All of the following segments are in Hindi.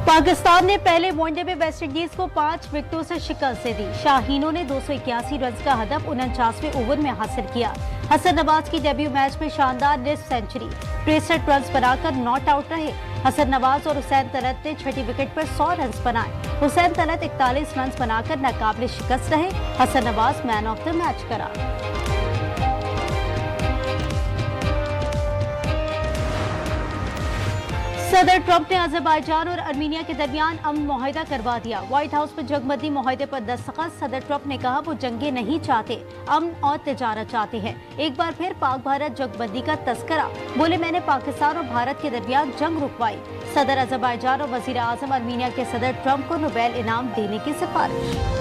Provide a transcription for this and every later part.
पाकिस्तान ने पहले वनडे में वेस्टइंडीज को 5 विकेटों से शिकस्त दी। शाहीनों ने 281 रन का हदफ 49वें ओवर में हासिल किया। हसन नवाज की डेब्यू मैच में शानदार निस्फ सेंचुरी, 63 रन बनाकर नॉट आउट रहे। हसन नवाज और हुसैन तलत ने छठी विकेट पर 100 रन बनाए। हुसैन तलत 41 रन बनाकर नाकाबिले शिकस्त रहे। Hasan Nawaz man of the match करार। सदर ट्रंप ने अजरबैजान और आर्मीनिया के दरमियान अमन मुआहिदा करवा दिया। व्हाइट हाउस में जंगबंदी मुआहिदे पर दस्तखत। सदर ट्रंप ने कहा वो जंगे नहीं चाहते, अमन और तिजारत चाहते हैं। एक बार फिर पाक भारत जंगबंदी का तस्करा। बोले मैंने पाकिस्तान और भारत के दरमियान जंग रुकवाई। सदर अजरबैजान और वजीर आजम आर्मीनिया के सदर ट्रंप को नोबेल इनाम देने की सिफारिश।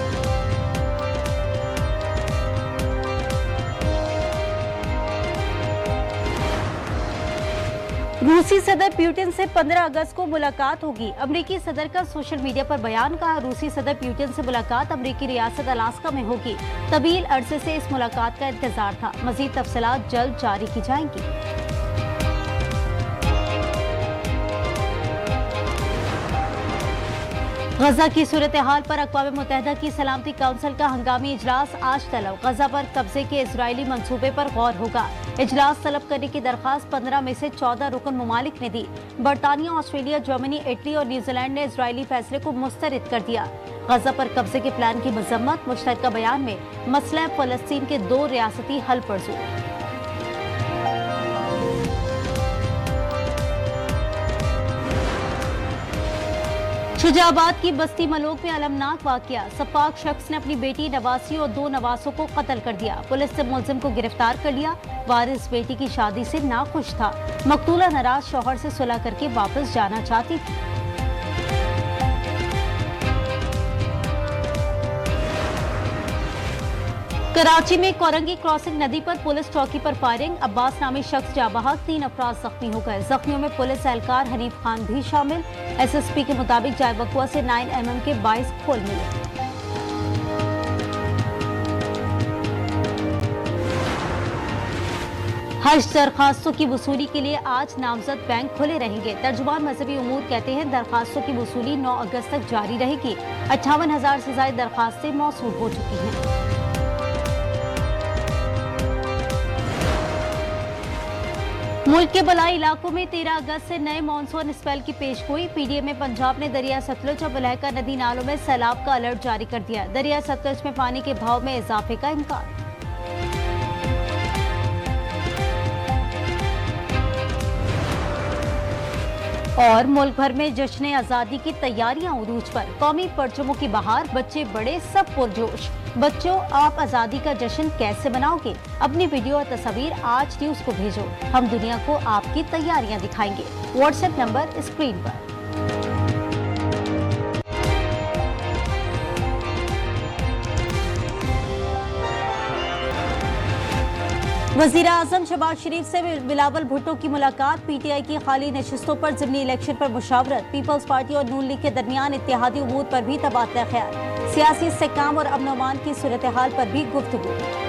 रूसी सदर पुतिन से 15 अगस्त को मुलाकात होगी। अमेरिकी सदर का सोशल मीडिया पर बयान। कहा रूसी सदर पुतिन से मुलाकात अमेरिकी रियासत अलास्का में होगी। तवील अरसे से इस मुलाकात का इंतजार था। मजीद तफसीलात जल्द जारी की जाएंगी। गजा की सूरत हाल पर अक़वाम मुत्तहिदा की सलामती काउंसिल का हंगामी इजलास आज तलब। गजा पर कब्जे के इजरायली मंसूबे पर गौर होगा। इजलास तलब करने की दरखास्त 15 में से 14 रुकन ममालिक ने दी। बरतानिया, ऑस्ट्रेलिया, जर्मनी, इटली और न्यूजीलैंड ने इजरायली फैसले को मुस्तरद कर दिया। गजा पर कब्जे के प्लान की मजम्मत। मुश्तरका बयान में मसला फलस्तीन के 2 रियासती हल पर जोर। शुजाबाद की बस्ती मलोक में अलमनाक वाकया। सपाक शख्स ने अपनी बेटी नवासी और 2 नवासों को कत्ल कर दिया। पुलिस ने मुलजिम को गिरफ्तार कर लिया। वारिस बेटी की शादी से नाखुश था। मकतूला नाराज शौहर से सुलह करके वापस जाना चाहती थी। कराची में कोरंगी क्रॉसिंग नदी पर पुलिस चौकी पर फायरिंग। अब्बास नामी शख्स जाँ बहक, 3 अफराद जख्मी हो गए। जख्मियों में पुलिस एहलकार हनीफ खान भी शामिल। एसएसपी के मुताबिक जाय बकुआ से 9mm के 22 खोल मिले। हज दरखास्तों की वसूली के लिए आज नामजद बैंक खुले रहेंगे। तर्जुमान मजहबी उमूर कहते हैं दरखास्तों की वसूली 9 अगस्त तक जारी रहेगी। 58,000 से ज्यादा दरखास्तें मौसूल हो चुकी हैं। मुल्क के बलाई इलाकों में 13 अगस्त से नए मानसून स्पेल की पेशगोई। पीडीए में पंजाब ने दरिया सतलुज और बलहका नदी नालों में सैलाब का अलर्ट जारी कर दिया। दरिया सतलुज में पानी के भाव में इजाफे का इम्कान। और मुल्क भर में जश्न आजादी की तैयारियां उरूज पर। कौमी परचमों की बहार, बच्चे बड़े सब पुरजोश। बच्चों, आप आजादी का जश्न कैसे मनाओगे? अपनी वीडियो और तस्वीर आज न्यूज को भेजो। हम दुनिया को आपकी तैयारियां दिखाएंगे। व्हाट्सएप नंबर स्क्रीन पर। वजीर आजम शहबाज शरीफ से बिलावल भुट्टो की मुलाकात। पीटीआई की खाली नशिस्तों पर ज़िमनी इलेक्शन पर मुशावरत। पीपल्स पार्टी और नून लीग के दरमियान इत्तेहादी उमूर पर भी तबादला ख्याल। सियासी इस्तेहकाम और अमन अमान की सूरत हाल पर भी गुफ्तगू।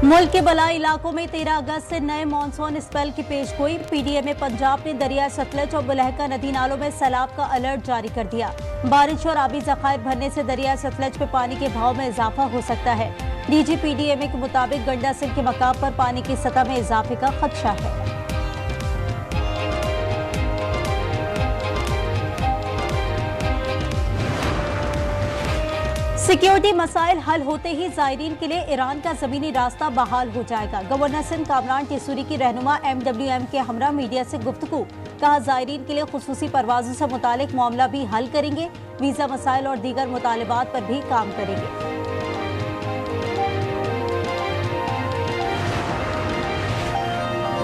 मुल्क के बलाई इलाकों में 13 अगस्त से नए मानसून स्पेल की पेशगोई। पीडीए में पंजाब ने दरिया सतलज और बलहका नदी नालों में सैलाब का अलर्ट जारी कर दिया। बारिश और आबी जखायर भरने से दरिया सतलज में पानी के भाव में इजाफा हो सकता है। डीजी पीडीएमए के मुताबिक गंडा सिंह के मकाम पर पानी की सतह में इजाफे का खदशा है। सिक्योरिटी मसाइल हल होते ही जायरीन के लिए ईरान का जमीनी रास्ता बहाल हो जाएगा। गवर्नर सिंध कामरान टेसूरी की रहनुमा MWM के हमरा मीडिया से गुफ्तगू। कहा जायरीन के लिए खुसूसी परवाजों से मुतालिक मामला भी हल करेंगे। वीजा मसाइल और दीगर मुतालिबात पर भी काम करेंगे।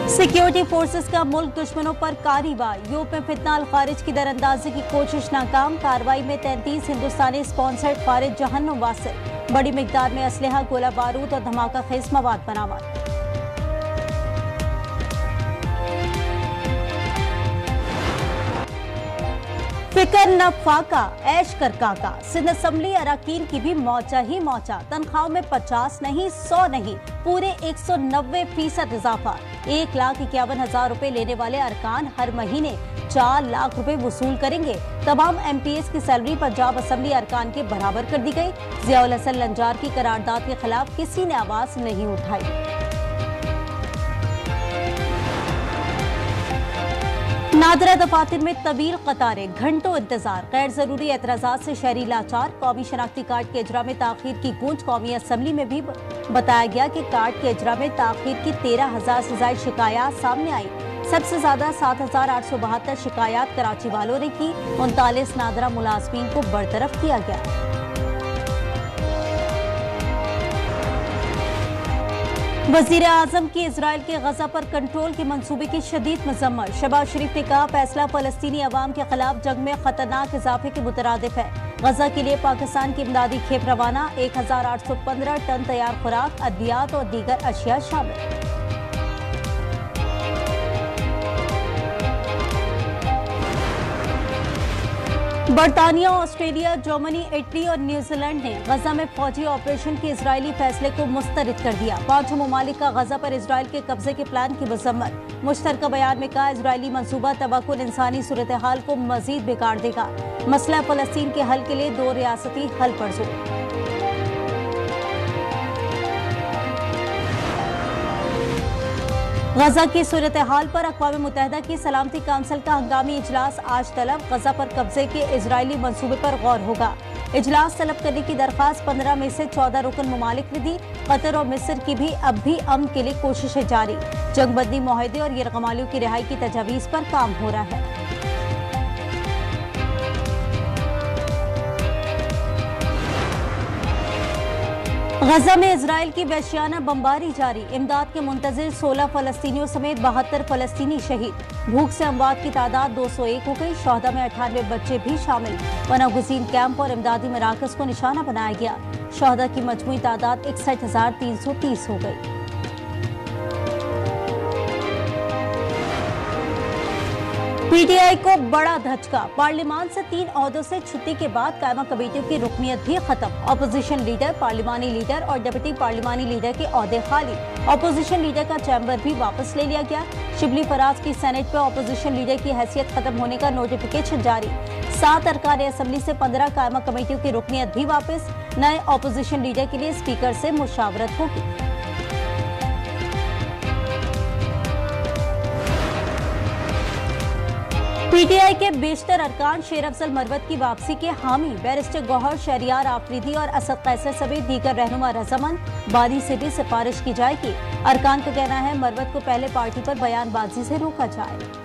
सिक्योरिटी फोर्सेस का मुल्क दुश्मनों पर कार्रवाई। यूरोप में फितना अल खारिज की दरअंदाजी की कोशिश नाकाम। कार्रवाई में 33 हिंदुस्तानी स्पॉन्सर्ड खारिज जहन्नुम वासिल। बड़ी मिकदार में असलहा, गोला बारूद और धमाका खेज मवाद बरामद। फिकर न फाका ऐश कर काका। सिंध असम्बली अराकीन की भी मौचा ही मौचा। तनख्वाहों में 50 नहीं 100 नहीं पूरे 190% इजाफा। 1,51,000 रुपए लेने वाले अरकान हर महीने 4 लाख रुपए वसूल करेंगे। तमाम MPs की सैलरी पंजाब असम्बली अरकान के बराबर कर दी गई। जियाउल हसन लंजार की करारदाद के खिलाफ किसी ने आवाज नहीं उठाई। नादरा दफातर में तवील कतारें, घंटों इंतजार। गैर जरूरी एतराजात से शहरी लाचार। कौमी शनाख्ती कार्ड के इजरा में ताखीर की गूंज। कौमी असम्बली में भी बताया गया कि कार्ड के इजरा में ताखीर की 13,000 से ज्यादा शिकायत सामने आई। सबसे ज्यादा 7,872 शिकायत कराची वालों ने की। 39 नादरा मुलाजमीन को बरतरफ किया गया। वजीर आजम की इजराइल के गजा पर कंट्रोल के मंसूबे की शदीद मजम्मत। शहबाज शरीफ ने कहा फैसला फलस्तीनी अवाम के खिलाफ जंग में खतरनाक इजाफे के मुतरादिफ है। गजा के लिए पाकिस्तान की इमदादी खेप रवाना। 1,815 टन तैयार खुराक, अद्वियात और दीगर अशिया शामिल। बरतानिया, ऑस्ट्रेलिया, जर्मनी, इटली और न्यूजीलैंड ने गजा में फौजी ऑपरेशन के इजरायली फैसले को मुस्तरद कर दिया। 5 ममालिक का गजा पर इजराइल के कब्जे के प्लान की मजम्मत। मुश्तरका बयान में कहा इजरायली मंसूबा तवक्कुल इंसानी सूरत हाल को मजीद बिगाड़ देगा। मसला फलस्तीन के हल के लिए 2 रियासती हल पर जोर। गजा की सूरत हाल पर अक़वाम मुत्तहिदा की सलामती काउंसिल का हंगामी इजलास आज तलब। गजा पर कब्जे के इजरायली मंसूबे पर गौर होगा। इजलास तलब करने की दरख्वास्त 15 में से 14 रुकन ममालिक ने दी। कतर और मिस्र की भी अब भी अमन के लिए कोशिशें जारी। जंगबंदी मुआहदे और यरगमालियों की रिहाई की तजावीज़ पर काम हो रहा है। गजा में इजराइल की वहशियाना बमबारी जारी। इमदाद के मुंतजिर 16 फलस्तीनियों समेत 72 फलस्तीनी शहीद। भूख से अमवात की तादाद 201 हो गई। शोहदा में 98 बच्चे भी शामिल। पनागुज़ीन कैंप और इमदादी मराकज को निशाना बनाया गया। शोहदा की मजमूई तादाद 61,330 हो गई। PTI को बड़ा धचका। पार्लियामान से 3 ओहदों से छुट्टी के बाद कायमा कमेटियों की रुकनियत भी खत्म। अपोजिशन लीडर, पार्लियामानी लीडर और डिप्टी पार्लियामानी लीडर के ओहदे खाली। अपोजिशन लीडर का चैम्बर भी वापस ले लिया गया। शिबली फराज की सेनेट पर अपोजिशन लीडर की हैसियत खत्म होने का नोटिफिकेशन जारी। 7 अरकान असम्बली से 15 कायमा कमेटियों की रुकनियत भी वापस। नए अपोजिशन लीडर के लिए स्पीकर से मुशावरत होगी। PTI के बेशतर अरकान शेर अफजल मरवत की वापसी के हामी। बैरिस्टर गौहर, शहरियार आफरीदी और असद कैसर समेत दीगर रहनुमा रजामंद। बादी से भी सिफारिश की जाएगी। अरकान का कहना है मरवत को पहले पार्टी पर बयानबाजी से रोका जाए।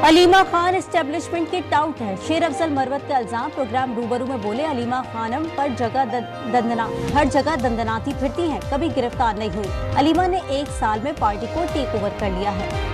अलीमा खान एस्टेब्लिशमेंट की टाउट है। शेर अफजल मरवत का इल्जाम। प्रोग्राम रूबरू में बोले अलीमा खानम पर हर जगह दंदनाती फिरती हैं, कभी गिरफ्तार नहीं हुई। अलीमा ने 1 साल में पार्टी को टेक ओवर कर लिया है।